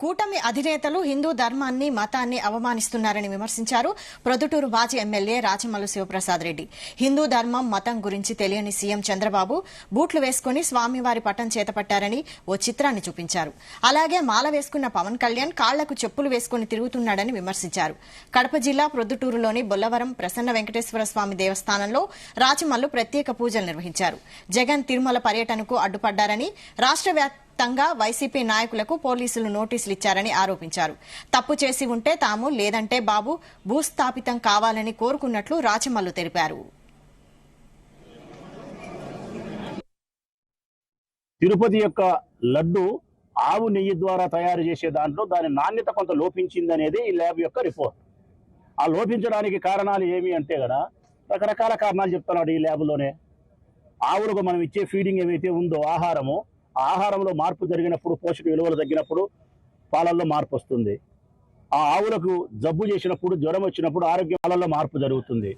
కూటమి అధినేతలు హిందూ ధర్మాన్ని మతాన్ని అవమానిస్తున్నారని విమర్శించారు ప్రొద్దుటూరు మాజీ ఎమ్మెల్యే రాచమల్లు శివప్రసాద్ రెడ్డి. హిందూ ధర్మం మతం గురించి తెలియని సీఎం చంద్రబాబు బూట్లు వేసుకుని స్వామివారి పటం చేతపట్టారని ఓ చిత్రాన్ని చూపించారు. అలాగే మాల వేసుకున్న పవన్ కళ్యాణ్ కాళ్లకు చెప్పులు వేసుకుని తిరుగుతున్నాడని విమర్శించారు. కడప జిల్లా ప్రొద్దుటూరులోని బొల్లవరం ప్రసన్న వెంకటేశ్వర స్వామి దేవస్థానంలో రాచమల్లు ప్రత్యేక పూజలు నిర్వహించారు. జగన్ తిరుమల పర్యటనకు అడ్డుపడ్డారని, రాష్ట్ర వ్యాప్తంగా వైసీపీ నాయకులకు పోలీసులు నోటీసులు ఇచ్చారని ఆరోపించారు. తప్పు చేసి ఉంటే తాము, లేదంటే బాబు భూస్థాపితం కావాలని కోరుకున్నట్లు రాచమల్లు తెలిపారు. తిరుపతి యొక్క లడ్డు ఆవు నెయ్యి ద్వారా తయారు చేసే దాంట్లో దాని నాణ్యత కొంత లోపించిందనేది ఈ ల్యాబ్ యొక్క రిపోర్ట్. ఆ లోపించడానికి కారణాలు ఏమి అంటే కదా రకరకాల కారణాలు చెప్తున్నాడు ఈ ల్యాబ్లోనే. ఆవులకు మనం ఇచ్చే ఫీడింగ్ ఏవైతే ఉందో ఆహారము, ఆ ఆహారంలో మార్పు జరిగినప్పుడు, పోషక విలువలు తగ్గినప్పుడు పాలల్లో మార్పు వస్తుంది. ఆ ఆవులకు జబ్బు చేసినప్పుడు, జ్వరం వచ్చినప్పుడు ఆరోగ్య పాలల్లో మార్పు జరుగుతుంది.